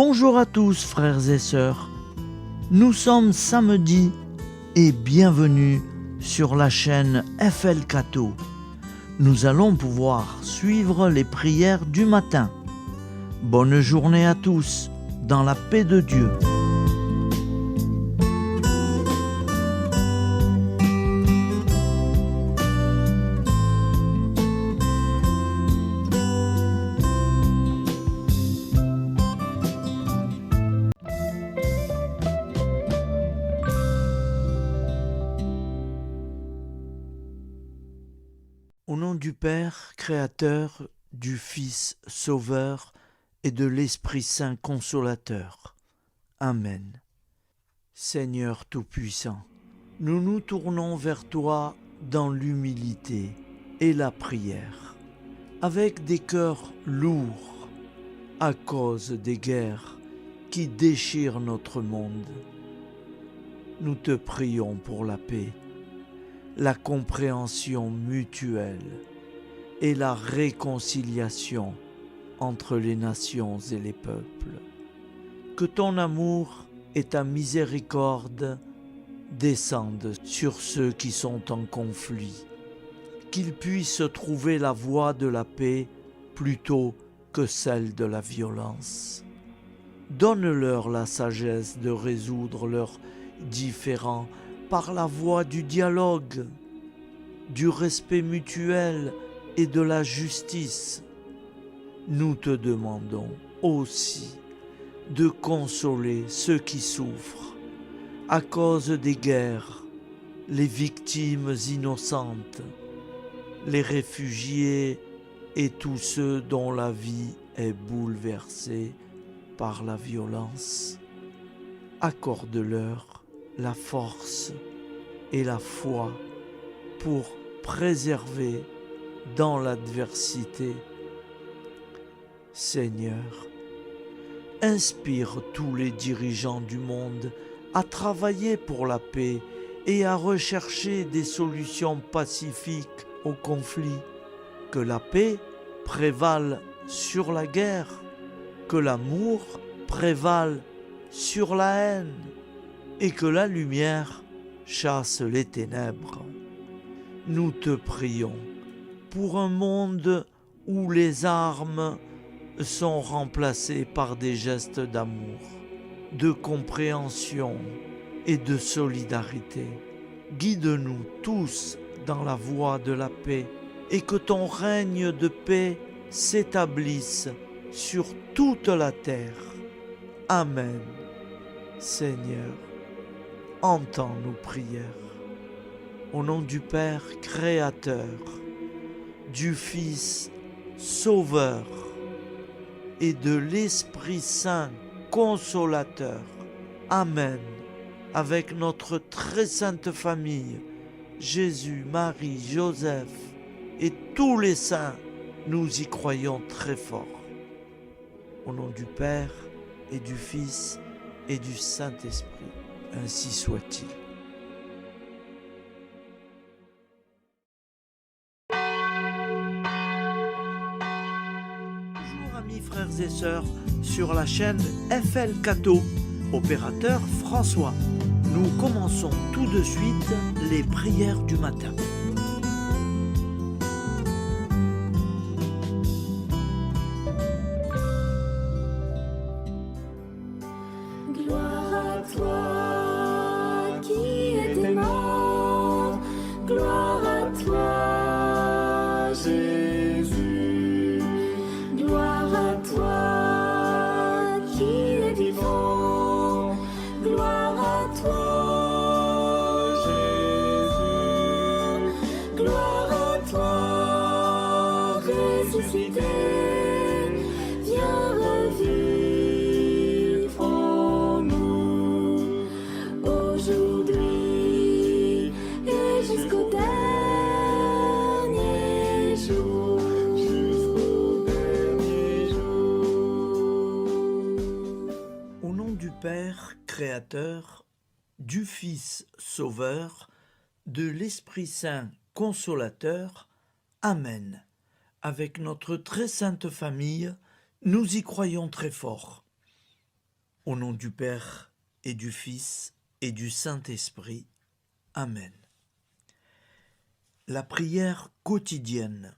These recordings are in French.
Bonjour à tous frères et sœurs, nous sommes samedi et bienvenue sur la chaîne FL Cato. Nous allons pouvoir suivre les prières du matin. Bonne journée à tous, dans la paix de Dieu. Au nom du Père, Créateur, du Fils, Sauveur et de l'Esprit Saint Consolateur. Amen. Seigneur Tout-Puissant, nous nous tournons vers toi dans l'humilité et la prière, avec des cœurs lourds à cause des guerres qui déchirent notre monde. Nous te prions pour la paix, la compréhension mutuelle et la réconciliation entre les nations et les peuples. Que ton amour et ta miséricorde descendent sur ceux qui sont en conflit, qu'ils puissent trouver la voie de la paix plutôt que celle de la violence. Donne-leur la sagesse de résoudre leurs différends par la voie du dialogue, du respect mutuel et de la justice. Nous te demandons aussi de consoler ceux qui souffrent à cause des guerres, les victimes innocentes, les réfugiés et tous ceux dont la vie est bouleversée par la violence. Accorde-leur la force et la foi pour préserver dans l'adversité. Seigneur, inspire tous les dirigeants du monde à travailler pour la paix et à rechercher des solutions pacifiques aux conflits. Que la paix prévale sur la guerre, que l'amour prévale sur la haine et que la lumière chasse les ténèbres. Nous te prions pour un monde où les armes sont remplacées par des gestes d'amour, de compréhension et de solidarité. Guide-nous tous dans la voie de la paix et que ton règne de paix s'établisse sur toute la terre. Amen. Seigneur, entends nos prières. Au nom du Père Créateur, du Fils Sauveur et de l'Esprit Saint Consolateur. Amen. Avec notre très sainte famille, Jésus, Marie, Joseph et tous les saints, nous y croyons très fort. Au nom du Père et du Fils et du Saint-Esprit, ainsi soit-il. Bonjour amis frères et sœurs sur la chaîne FL Cato, opérateur François. Nous commençons tout de suite les prières du matin. Gloire à toi qui es mort, gloire à toi Jésus, gloire à toi qui es vivant, gloire à toi Jésus, gloire à toi ressuscité, viens revivre en nous aujourd'hui et jusqu'au dernier jour. Jusqu'au dernier jour. Au nom du Père Créateur, du Fils Sauveur, de l'Esprit Saint Consolateur. Amen. Avec notre très sainte famille, nous y croyons très fort. Au nom du Père et du Fils et du Saint-Esprit. Amen. La prière quotidienne.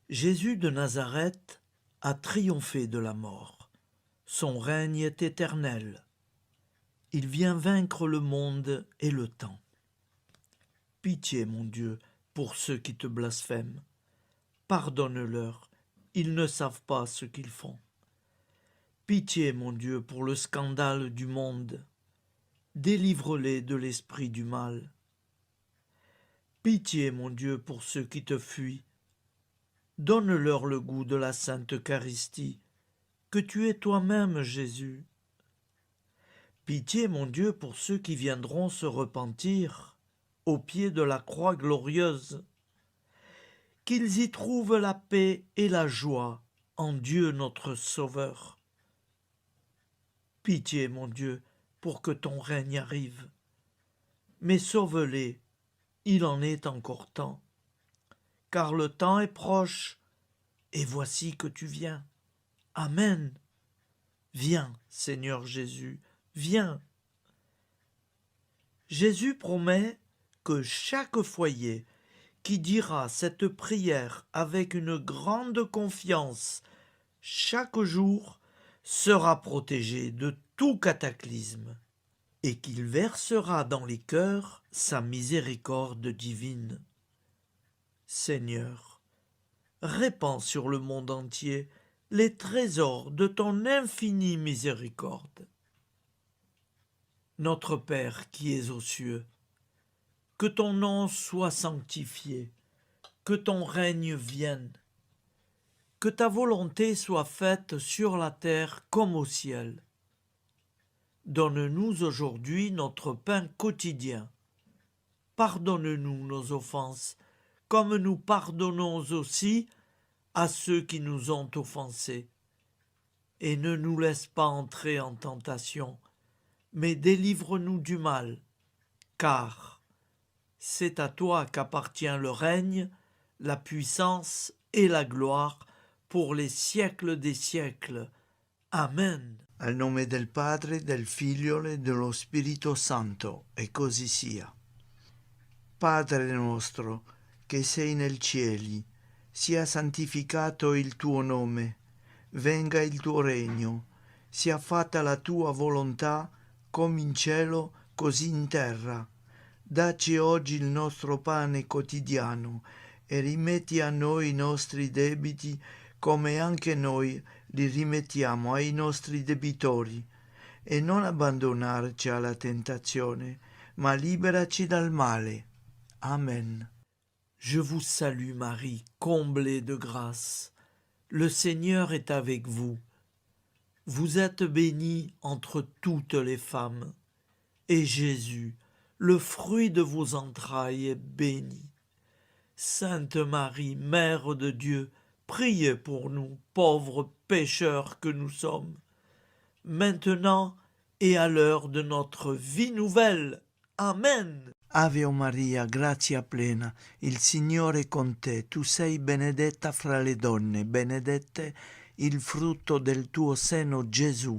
Jésus de Nazareth a triomphé de la mort. Son règne est éternel. Il vient vaincre le monde et le temps. Pitié, mon Dieu, pour ceux qui te blasphèment. Pardonne-leur, ils ne savent pas ce qu'ils font. Pitié, mon Dieu, pour le scandale du monde. Délivre-les de l'esprit du mal. Pitié, mon Dieu, pour ceux qui te fuient. Donne-leur le goût de la Sainte Eucharistie, que tu es toi-même, Jésus. Pitié, mon Dieu, pour ceux qui viendront se repentir au pied de la croix glorieuse, qu'ils y trouvent la paix et la joie en Dieu notre Sauveur. Pitié, mon Dieu, pour que ton règne arrive. Mais sauve-les, il en est encore temps, car le temps est proche, et voici que tu viens. Amen. Viens, Seigneur Jésus, viens. Jésus promet que chaque foyer qui dira cette prière avec une grande confiance chaque jour sera protégé de tout cataclysme et qu'il versera dans les cœurs sa miséricorde divine. Seigneur, répands sur le monde entier les trésors de ton infinie miséricorde. Notre Père qui es aux cieux, que ton nom soit sanctifié, que ton règne vienne, que ta volonté soit faite sur la terre comme au ciel. Donne-nous aujourd'hui notre pain quotidien. Pardonne-nous nos offenses, comme nous pardonnons aussi à ceux qui nous ont offensés. Et ne nous laisse pas entrer en tentation, mais délivre-nous du mal, car c'est à toi qu'appartient le règne, la puissance et la gloire pour les siècles des siècles. Amen. Al nome del Padre, del Figlio e dello Spirito Santo, e così sia. Padre nostro, che sei nel cieli, sia santificato il tuo nome, venga il tuo regno, sia fatta la tua volontà, come in cielo, così in terra. Dacci oggi il nostro pane quotidiano e rimetti a noi i nostri debiti, come anche noi li rimettiamo ai nostri debitori, e non abbandonarci alla tentazione, ma liberaci dal male. Amen. Je vous salue Marie, comblée de grâce. Le Seigneur est avec vous. Vous êtes bénie entre toutes les femmes, et Jésus, le fruit de vos entrailles, est béni. Sainte Marie, Mère de Dieu, priez pour nous, pauvres pécheurs que nous sommes, maintenant et à l'heure de notre vie nouvelle. Amen. Ave Maria, grazia plena, il Signore è con te, tu sei benedetta fra le donne, benedetto il frutto del tuo seno, Gesù.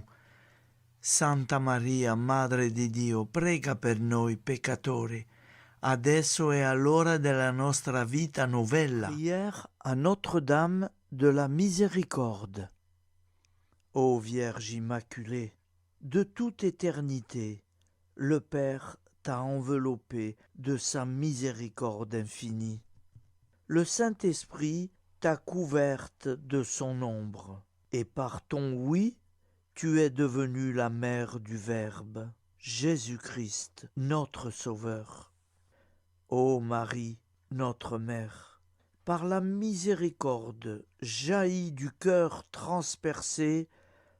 Santa Maria, Madre di Dio, prega per noi peccatori, adesso e all'ora della nostra vita novella. Prière à Notre-Dame de la Miséricorde. Ô Vierge Immaculée, de toute éternité, le Père t'a enveloppé de sa miséricorde infinie. Le Saint-Esprit t'a couverte de son ombre, et par ton oui, tu es devenue la mère du Verbe, Jésus-Christ, notre Sauveur. Ô Marie, notre Mère, par la miséricorde jaillie du cœur transpercé,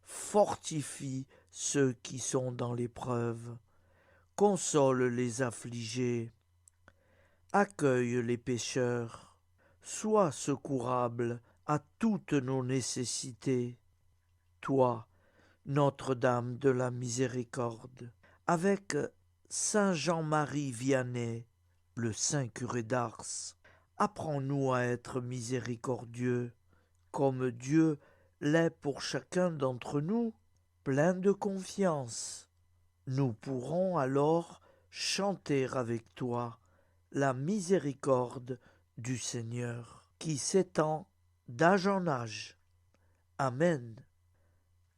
fortifie ceux qui sont dans l'épreuve, console les affligés, accueille les pécheurs, sois secourable à toutes nos nécessités. Toi, Notre-Dame de la Miséricorde, avec Saint Jean-Marie Vianney, le Saint curé d'Ars, apprends-nous à être miséricordieux, comme Dieu l'est pour chacun d'entre nous. Plein de confiance, nous pourrons alors chanter avec toi la miséricorde du Seigneur qui s'étend d'âge en âge. Amen.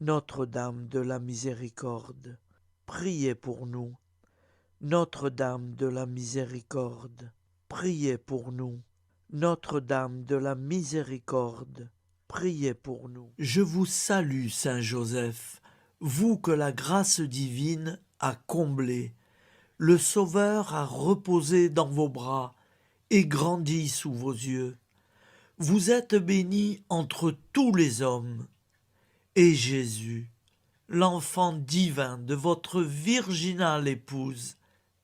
Notre-Dame de la Miséricorde, priez pour nous. Notre-Dame de la Miséricorde, priez pour nous. Notre-Dame de la Miséricorde, priez pour nous. Je vous salue, Saint Joseph, vous que la grâce divine a comblé. Le Sauveur a reposé dans vos bras et grandi sous vos yeux. Vous êtes bénie entre tous les hommes. Et Jésus, l'enfant divin de votre virginale épouse,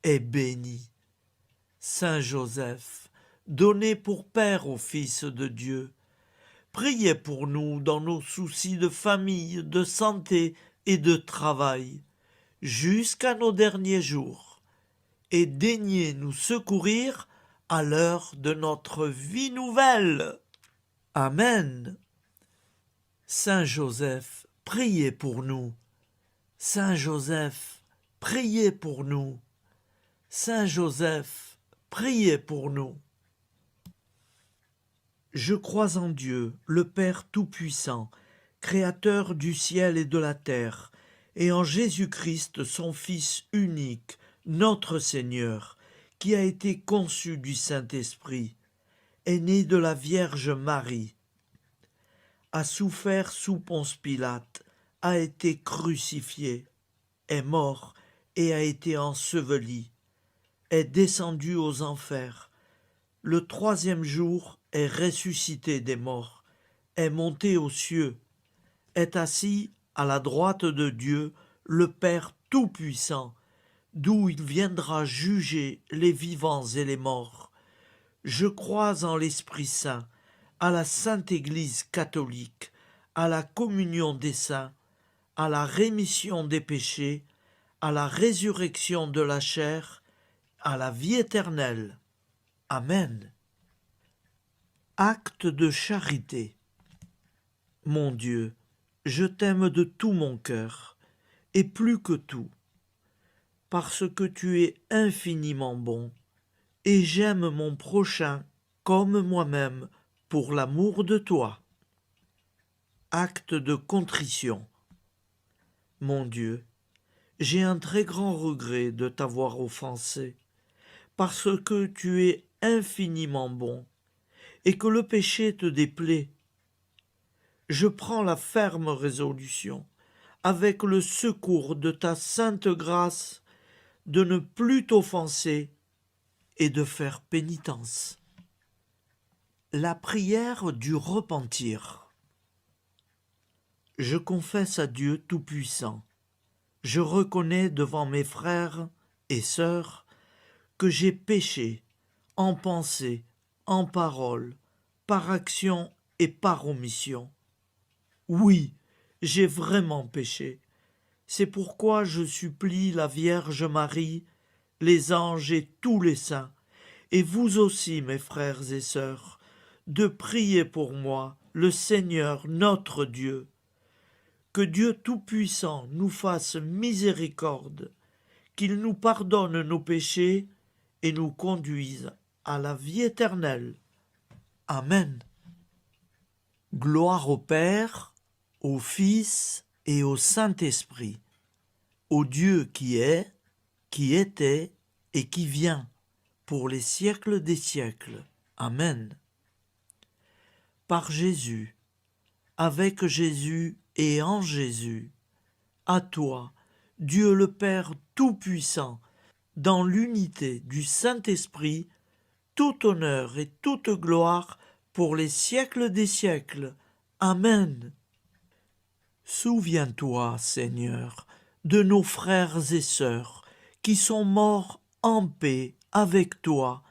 est béni. Saint Joseph, donné pour Père au Fils de Dieu, priez pour nous dans nos soucis de famille, de santé et de travail, jusqu'à nos derniers jours, et daignez nous secourir à l'heure de notre vie nouvelle. Amen. Saint Joseph, priez pour nous. Saint Joseph, priez pour nous. Saint Joseph, priez pour nous. Je crois en Dieu, le Père Tout-Puissant, Créateur du ciel et de la terre, et en Jésus-Christ, son Fils unique, notre Seigneur, qui a été conçu du Saint-Esprit, est né de la Vierge Marie, a souffert sous Ponce Pilate, a été crucifié, est mort et a été enseveli, est descendu aux enfers, le troisième jour est ressuscité des morts, est monté aux cieux, est assis à la droite de Dieu, le Père Tout-Puissant, d'où il viendra juger les vivants et les morts. Je crois en l'Esprit Saint, à la Sainte Église catholique, à la communion des saints, à la rémission des péchés, à la résurrection de la chair, à la vie éternelle. Amen. Acte de charité. Mon Dieu, je t'aime de tout mon cœur, et plus que tout, parce que tu es infiniment bon, et j'aime mon prochain comme moi-même, pour l'amour de toi. Acte de contrition. Mon Dieu, j'ai un très grand regret de t'avoir offensé, parce que tu es infiniment bon, et que le péché te déplaît. Je prends la ferme résolution, avec le secours de ta sainte grâce, de ne plus t'offenser et de faire pénitence. La prière du repentir. Je confesse à Dieu Tout-Puissant, je reconnais devant mes frères et sœurs que j'ai péché en pensée, en parole, par action et par omission. Oui, j'ai vraiment péché. C'est pourquoi je supplie la Vierge Marie, les anges et tous les saints, et vous aussi, mes frères et sœurs, de prier pour moi, le Seigneur notre Dieu. Que Dieu Tout-Puissant nous fasse miséricorde, qu'il nous pardonne nos péchés et nous conduise à la vie éternelle. Amen. Gloire au Père, au Fils et au Saint-Esprit, au Dieu qui est, qui était et qui vient, pour les siècles des siècles. Amen. Par Jésus, avec Jésus et en Jésus, à toi, Dieu le Père Tout-Puissant, dans l'unité du Saint-Esprit, tout honneur et toute gloire pour les siècles des siècles. Amen. Souviens-toi, Seigneur, de nos frères et sœurs qui sont morts en paix avec toi.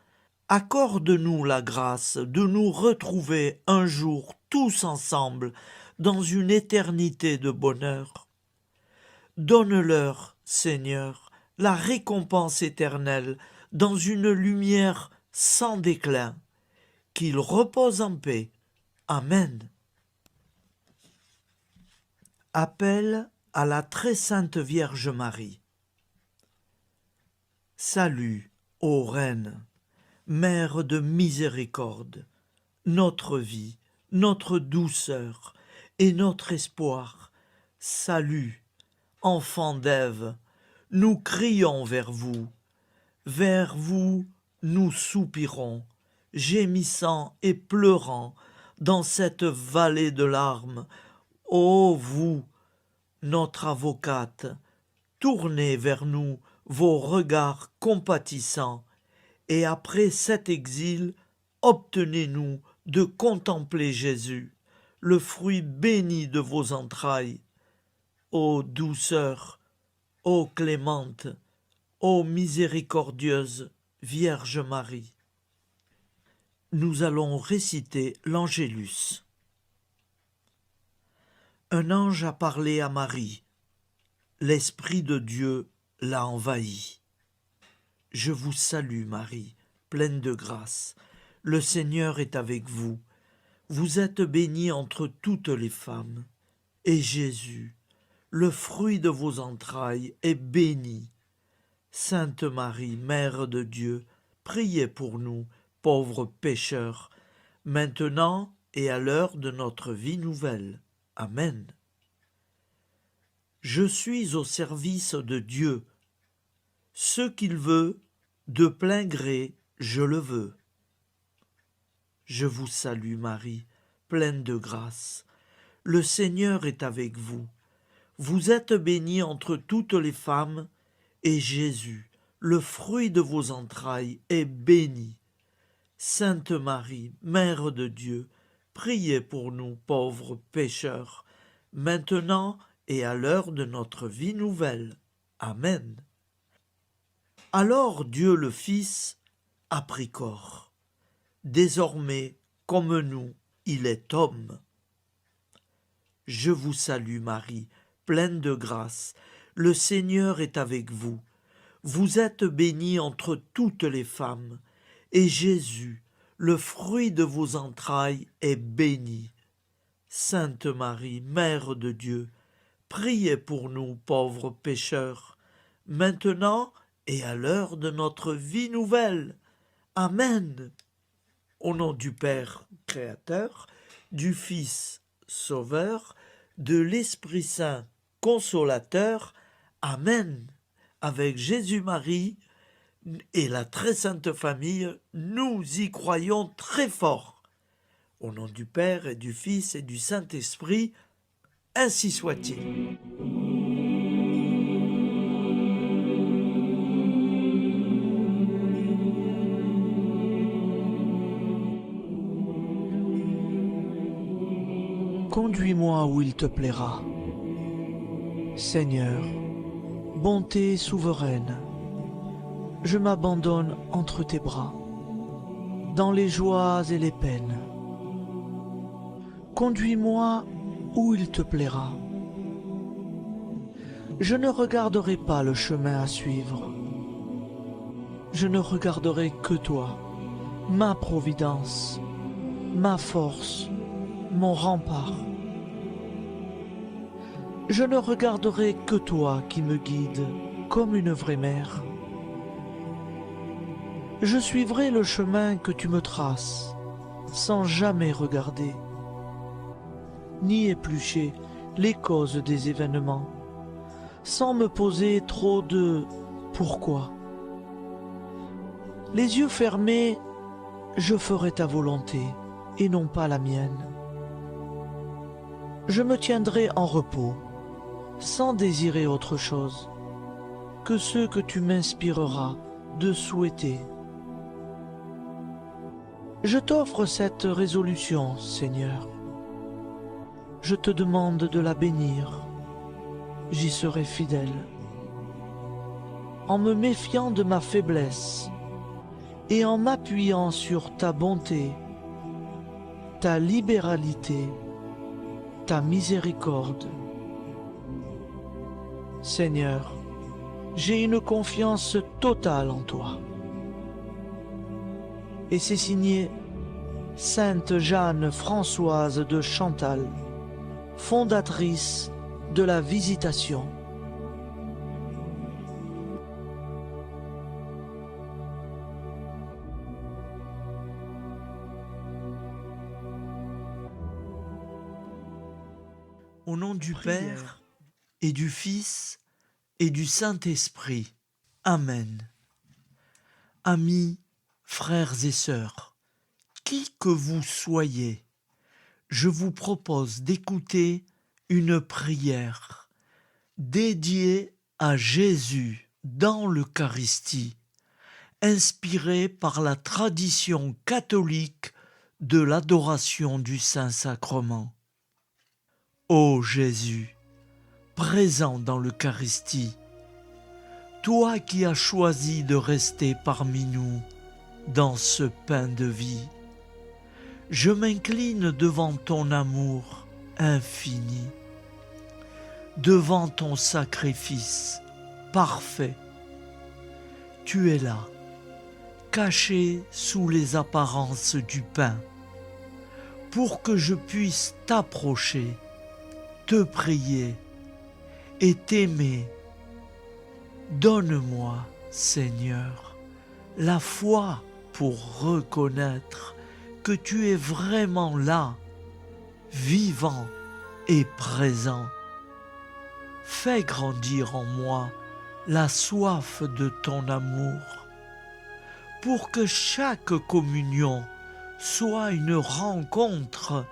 Accorde-nous la grâce de nous retrouver un jour tous ensemble dans une éternité de bonheur. Donne-leur, Seigneur, la récompense éternelle dans une lumière sans déclin. Qu'ils reposent en paix. Amen. Appel à la très sainte Vierge Marie. Salut, ô Reine, Mère de miséricorde, notre vie, notre douceur et notre espoir. Salut, enfant d'Ève, nous crions vers vous. Vers vous, nous soupirons, gémissant et pleurant dans cette vallée de larmes. Ô vous, notre avocate, tournez vers nous vos regards compatissants, et après cet exil, obtenez-nous de contempler Jésus, le fruit béni de vos entrailles. Ô douceur, ô clémente, ô miséricordieuse Vierge Marie. Nous allons réciter l'Angélus. Un ange a parlé à Marie. L'Esprit de Dieu l'a envahie. Je vous salue Marie, pleine de grâce. Le Seigneur est avec vous. Vous êtes bénie entre toutes les femmes. Et Jésus, le fruit de vos entrailles, est béni. Sainte Marie, Mère de Dieu, priez pour nous, pauvres pécheurs, maintenant et à l'heure de notre vie nouvelle. Amen. Je suis au service de Dieu. Ce qu'il veut, de plein gré, je le veux. Je vous salue Marie, pleine de grâce. Le Seigneur est avec vous. Vous êtes bénie entre toutes les femmes, et Jésus, le fruit de vos entrailles, est béni. Sainte Marie, Mère de Dieu, priez pour nous pauvres pécheurs, maintenant et à l'heure de notre vie nouvelle. Amen. Alors Dieu le Fils a pris corps. Désormais, comme nous, il est homme. Je vous salue Marie, pleine de grâce. Le Seigneur est avec vous. Vous êtes bénie entre toutes les femmes, et Jésus, le fruit de vos entrailles, est béni. Sainte Marie, Mère de Dieu, priez pour nous pauvres pécheurs, maintenant et à l'heure de notre vie nouvelle. Amen. Au nom du Père Créateur, du Fils Sauveur, de l'Esprit Saint Consolateur. Amen. Avec Jésus-Marie et la très sainte famille, nous y croyons très fort. Au nom du Père et du Fils et du Saint-Esprit, ainsi soit-il. Conduis-moi où il te plaira. Seigneur, bonté souveraine, je m'abandonne entre tes bras, dans les joies et les peines. Conduis-moi où il te plaira. Je ne regarderai pas le chemin à suivre. Je ne regarderai que toi, ma providence, ma force, mon rempart. Je ne regarderai que toi qui me guides comme une vraie mère. Je suivrai le chemin que tu me traces, sans jamais regarder, ni éplucher les causes des événements, sans me poser trop de « pourquoi ». Les yeux fermés, je ferai ta volonté et non pas la mienne. Je me tiendrai en repos, sans désirer autre chose que ce que tu m'inspireras de souhaiter. Je t'offre cette résolution, Seigneur. Je te demande de la bénir. J'y serai fidèle. En me méfiant de ma faiblesse et en m'appuyant sur ta bonté, ta libéralité, ta miséricorde. Seigneur, j'ai une confiance totale en toi. Et c'est signé Sainte Jeanne Françoise de Chantal, fondatrice de la Visitation. Au nom du Père et du Fils et du Saint-Esprit. Amen. Amis, frères et sœurs, qui que vous soyez, je vous propose d'écouter une prière dédiée à Jésus dans l'Eucharistie, inspirée par la tradition catholique de l'adoration du Saint-Sacrement. Ô Jésus, présent dans l'Eucharistie, toi qui as choisi de rester parmi nous dans ce pain de vie, je m'incline devant ton amour infini, devant ton sacrifice parfait. Tu es là, caché sous les apparences du pain, pour que je puisse t'approcher, te prier et t'aimer. Donne-moi, Seigneur, la foi pour reconnaître que tu es vraiment là, vivant et présent. Fais grandir en moi la soif de ton amour, pour que chaque communion soit une rencontre,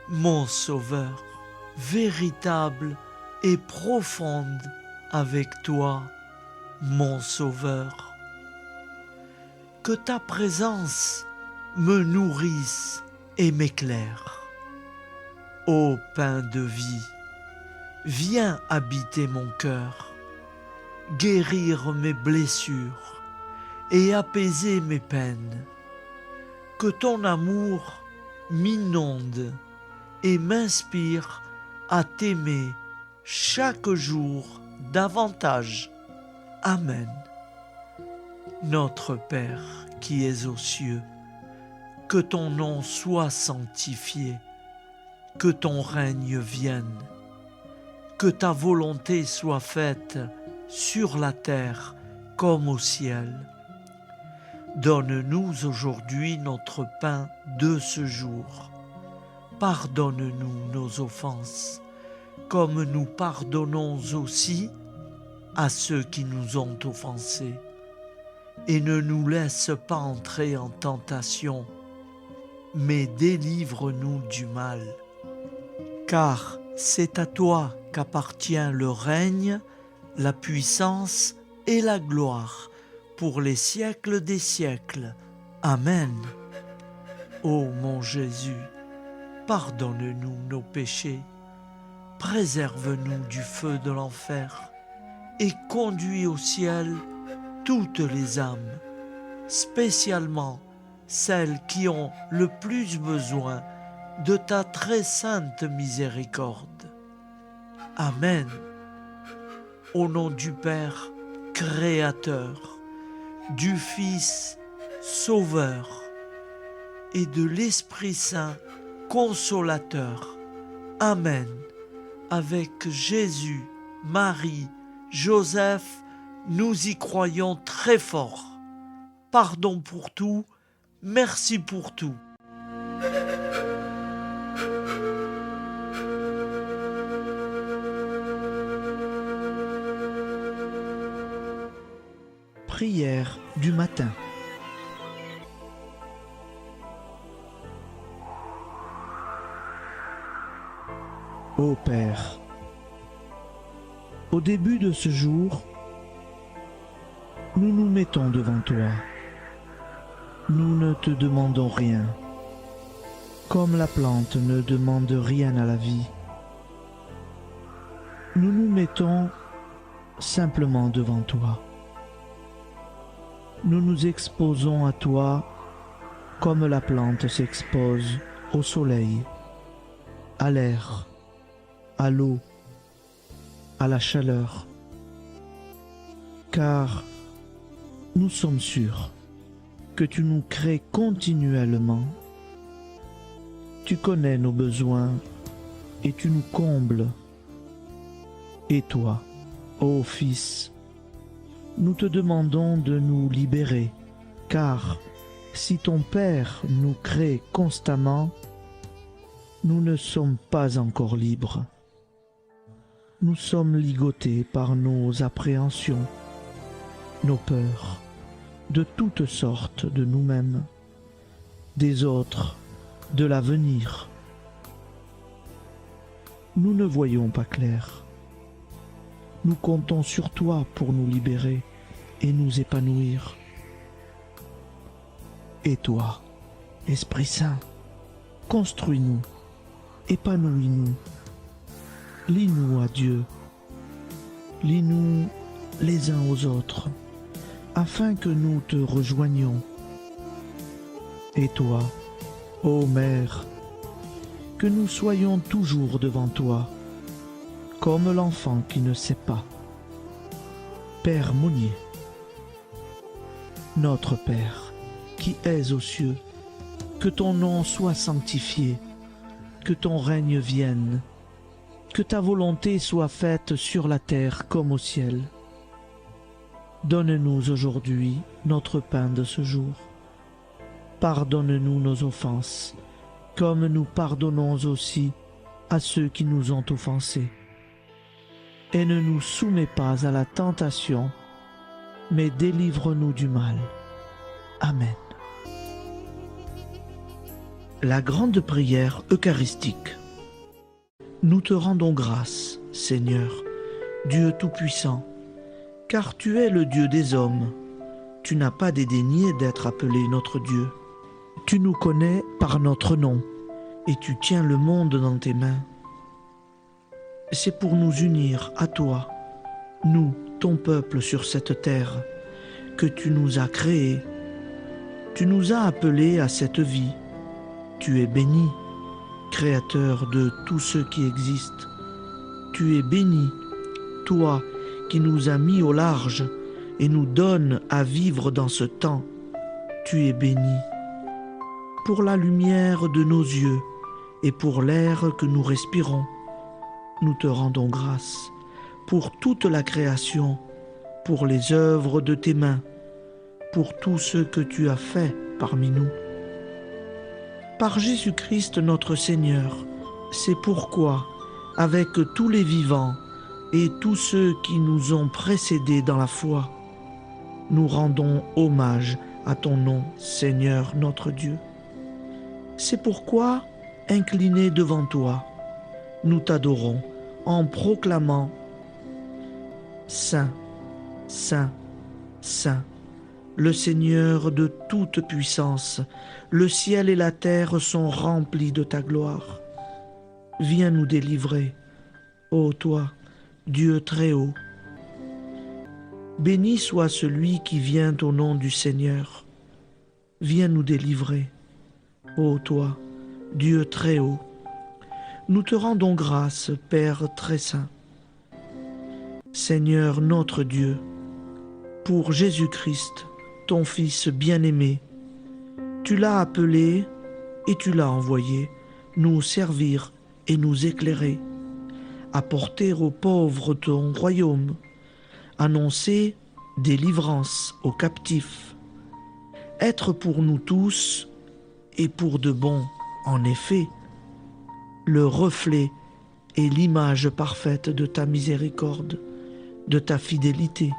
mon Sauveur, véritable et profonde avec toi, mon Sauveur. Que ta présence me nourrisse et m'éclaire. Ô pain de vie, viens habiter mon cœur, guérir mes blessures et apaiser mes peines. Que ton amour m'inonde et m'inspire à t'aimer chaque jour davantage. Amen. Notre Père qui es aux cieux, que ton nom soit sanctifié, que ton règne vienne, que ta volonté soit faite sur la terre comme au ciel. Donne-nous aujourd'hui notre pain de ce jour. Pardonne-nous nos offenses, comme nous pardonnons aussi à ceux qui nous ont offensés. Et ne nous laisse pas entrer en tentation, mais délivre-nous du mal. Car c'est à toi qu'appartient le règne, la puissance et la gloire pour les siècles des siècles. Amen. Ô mon Jésus, pardonne-nous nos péchés, préserve-nous du feu de l'enfer et conduis au ciel toutes les âmes, spécialement celles qui ont le plus besoin de ta très sainte miséricorde. Amen. Au nom du Père Créateur, du Fils Sauveur et de l'Esprit Saint Consolateur. Amen. Avec Jésus, Marie, Joseph, nous y croyons très fort. Pardon pour tout, merci pour tout. Prière du matin. Ô Père, au début de ce jour, nous nous mettons devant toi. Nous ne te demandons rien, comme la plante ne demande rien à la vie. Nous nous mettons simplement devant toi. Nous nous exposons à toi comme la plante s'expose au soleil, à l'air, à l'eau, à la chaleur. Car nous sommes sûrs que tu nous crées continuellement. Tu connais nos besoins et tu nous combles Et toi, ô Fils, nous te demandons de nous libérer, car si ton Père nous crée constamment, nous ne sommes pas encore libres. Nous sommes ligotés par nos appréhensions, nos peurs, de toutes sortes de nous-mêmes, des autres, de l'avenir. Nous ne voyons pas clair. Nous comptons sur toi pour nous libérer et nous épanouir. Et toi, Esprit Saint, construis-nous, épanouis-nous, lie-nous à Dieu, lie-nous les uns aux autres, afin que nous te rejoignions. Et toi, ô Mère, que nous soyons toujours devant toi, comme l'enfant qui ne sait pas. Père Monnier, notre Père, qui es aux cieux, que ton nom soit sanctifié, que ton règne vienne, que ta volonté soit faite sur la terre comme au ciel. Donne-nous aujourd'hui notre pain de ce jour. Pardonne-nous nos offenses, comme nous pardonnons aussi à ceux qui nous ont offensés. Et ne nous soumets pas à la tentation, mais délivre-nous du mal. Amen. La grande prière eucharistique. Nous te rendons grâce, Seigneur, Dieu Tout-Puissant, car tu es le Dieu des hommes. Tu n'as pas dédaigné d'être appelé notre Dieu. Tu nous connais par notre nom, et tu tiens le monde dans tes mains. C'est pour nous unir à toi, nous, ton peuple sur cette terre, que tu nous as créés. Tu nous as appelés à cette vie. Tu es béni, Créateur de tout ce qui existe. Tu es béni, toi qui nous as mis au large et nous donnes à vivre dans ce temps. Tu es béni. Pour la lumière de nos yeux et pour l'air que nous respirons, nous te rendons grâce. Pour toute la création, pour les œuvres de tes mains, pour tout ce que tu as fait parmi nous. Par Jésus-Christ notre Seigneur, c'est pourquoi, avec tous les vivants et tous ceux qui nous ont précédés dans la foi, nous rendons hommage à ton nom, Seigneur notre Dieu. C'est pourquoi, inclinés devant toi, nous t'adorons en proclamant « Saint, Saint, Saint ». Le Seigneur de toute puissance, le ciel et la terre sont remplis de ta gloire. Viens nous délivrer, ô toi, Dieu très haut. Béni soit celui qui vient au nom du Seigneur. Viens nous délivrer, ô toi, Dieu très haut. Nous te rendons grâce, Père très saint. Seigneur notre Dieu, pour Jésus-Christ, ton Fils bien-aimé, tu l'as appelé et tu l'as envoyé nous servir et nous éclairer, apporter aux pauvres ton royaume, annoncer délivrance aux captifs, être pour nous tous et pour de bon, en effet, le reflet et l'image parfaite de ta miséricorde, de ta fidélité.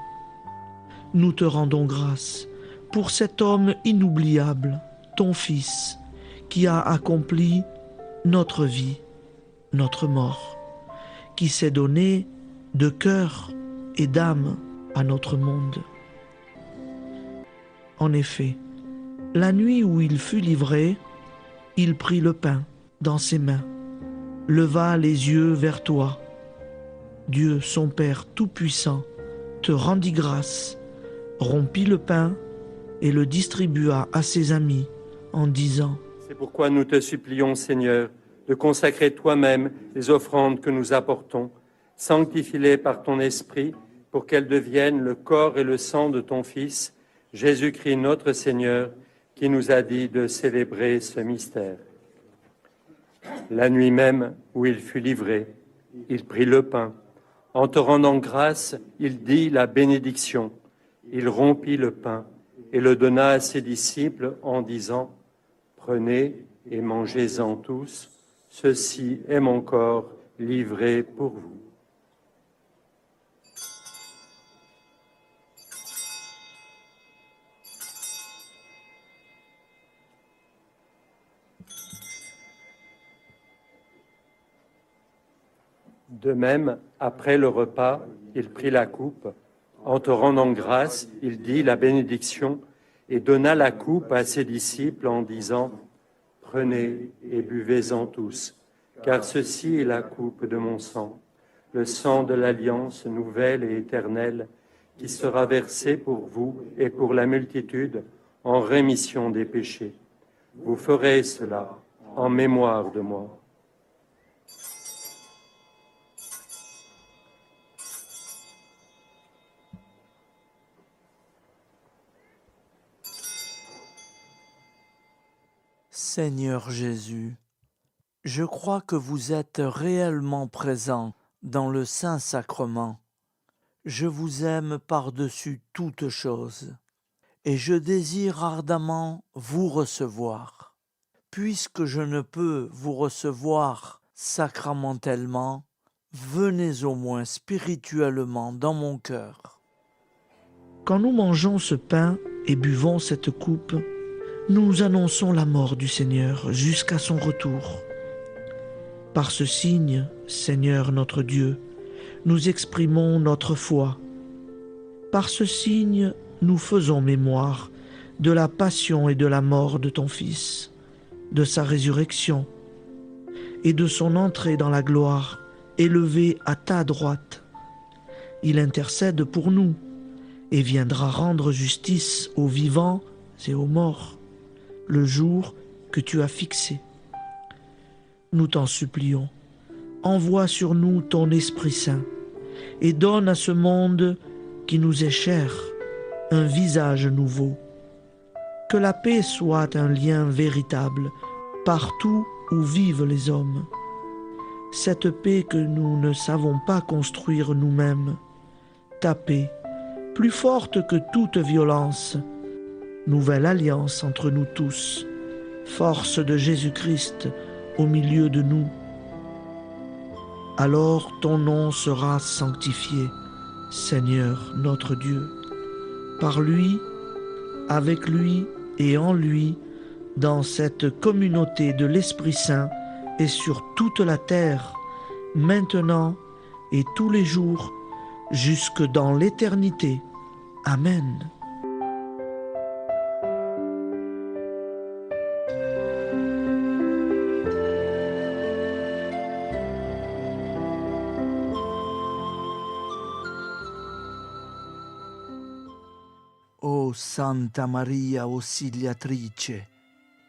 Nous te rendons grâce pour cet homme inoubliable, ton Fils, qui a accompli notre vie, notre mort, qui s'est donné de cœur et d'âme à notre monde. En effet, la nuit où il fut livré, il prit le pain dans ses mains, leva les yeux vers toi. Dieu, son Père tout-puissant, te rendit grâce, rompit le pain et le distribua à ses amis en disant : C'est pourquoi nous te supplions, Seigneur, de consacrer toi-même les offrandes que nous apportons. Sanctifie-les par ton Esprit pour qu'elles deviennent le corps et le sang de ton Fils, Jésus-Christ notre Seigneur, qui nous a dit de célébrer ce mystère. La nuit même où il fut livré, il prit le pain, En te rendant grâce, il dit la bénédiction. Il rompit le pain et le donna à ses disciples en disant, « Prenez et mangez-en tous, ceci est mon corps livré pour vous. » De même, après le repas, il prit la coupe. En te rendant grâce, il dit la bénédiction et donna la coupe à ses disciples en disant, « Prenez et buvez-en tous, car ceci est la coupe de mon sang, le sang de l'alliance nouvelle et éternelle, qui sera versé pour vous et pour la multitude en rémission des péchés. Vous ferez cela en mémoire de moi. » Seigneur Jésus, je crois que vous êtes réellement présent dans le Saint-Sacrement. Je vous aime par-dessus toute chose et je désire ardemment vous recevoir. Puisque je ne peux vous recevoir sacramentellement, venez au moins spirituellement dans mon cœur. Quand nous mangeons ce pain et buvons cette coupe, nous annonçons la mort du Seigneur jusqu'à son retour. Par ce signe, Seigneur notre Dieu, nous exprimons notre foi. Par ce signe, nous faisons mémoire de la passion et de la mort de ton Fils, de sa résurrection et de son entrée dans la gloire, élevé à ta droite. Il intercède pour nous et viendra rendre justice aux vivants et aux morts, le jour que tu as fixé. Nous t'en supplions, envoie sur nous ton Esprit Saint et donne à ce monde qui nous est cher un visage nouveau. Que la paix soit un lien véritable partout où vivent les hommes. Cette paix que nous ne savons pas construire nous-mêmes, ta paix, plus forte que toute violence, nouvelle alliance entre nous tous, force de Jésus-Christ au milieu de nous. Alors ton nom sera sanctifié, Seigneur notre Dieu. Par lui, avec lui et en lui, dans cette communauté de l'Esprit Saint et sur toute la terre, maintenant et tous les jours, jusque dans l'éternité. Amen. Ô Santa Maria Auxiliatrice,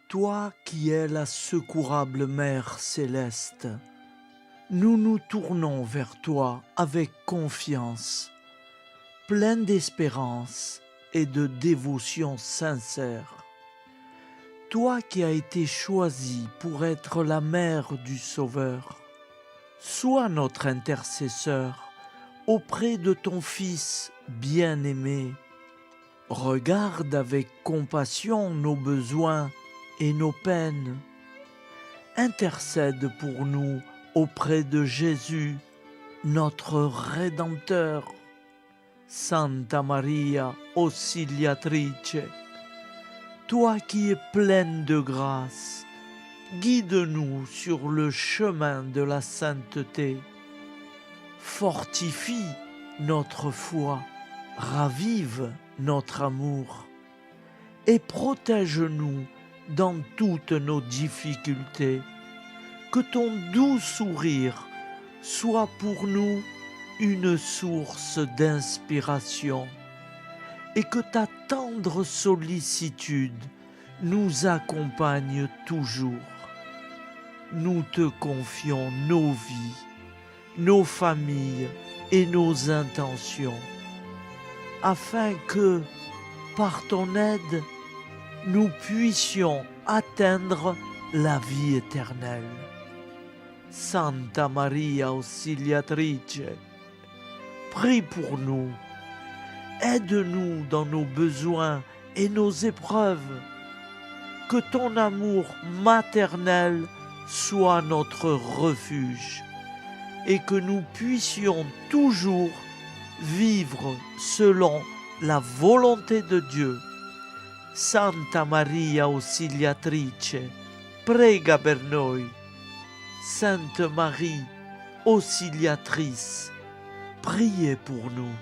toi qui es la secourable Mère céleste, nous nous tournons vers toi avec confiance, plein d'espérance et de dévotion sincère. Toi qui as été choisie pour être la mère du Sauveur, sois notre intercesseur auprès de ton Fils bien-aimé. Regarde avec compassion nos besoins et nos peines. Intercède pour nous auprès de Jésus, notre Rédempteur. Santa Maria Auxiliatrice, toi qui es pleine de grâce, guide-nous sur le chemin de la sainteté. Fortifie notre foi, ravive notre amour et protège-nous dans toutes nos difficultés. Que ton doux sourire soit pour nous une source d'inspiration et que ta tendre sollicitude nous accompagne toujours. Nous te confions nos vies, nos familles et nos intentions, afin que, par ton aide, nous puissions atteindre la vie éternelle. Santa Maria Auxiliatrice, prie pour nous. Aide-nous dans nos besoins et nos épreuves. Que ton amour maternel soit notre refuge et que nous puissions toujours vivre selon la volonté de Dieu. Santa Maria Ausiliatrice, prega per noi. Sainte Marie, Auxiliatrice, priez pour nous.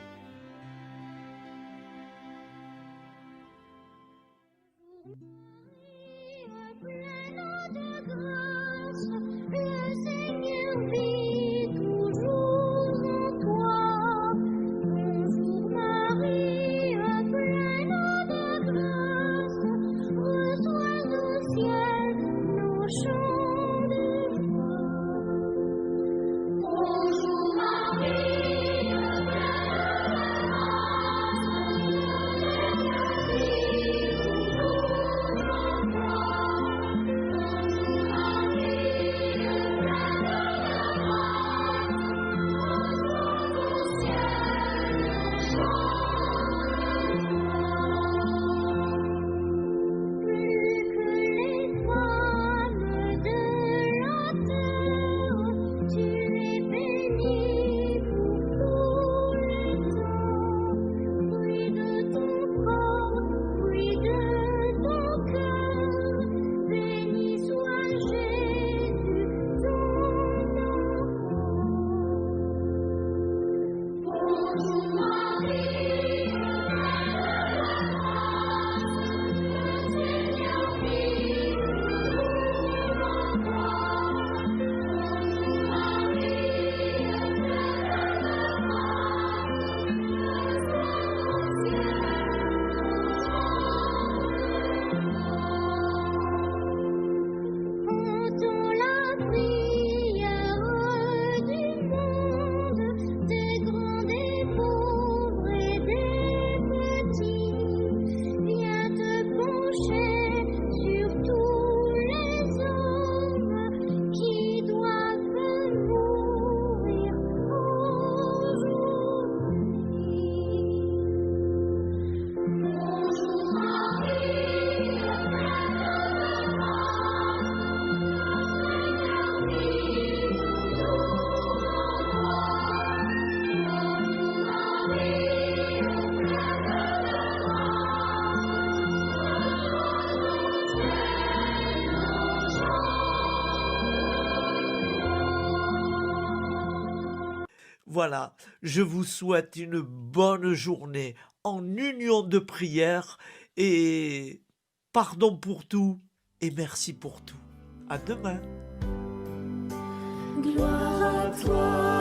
Voilà, je vous souhaite une bonne journée en union de prière et pardon pour tout et merci pour tout. À demain. Gloire à toi.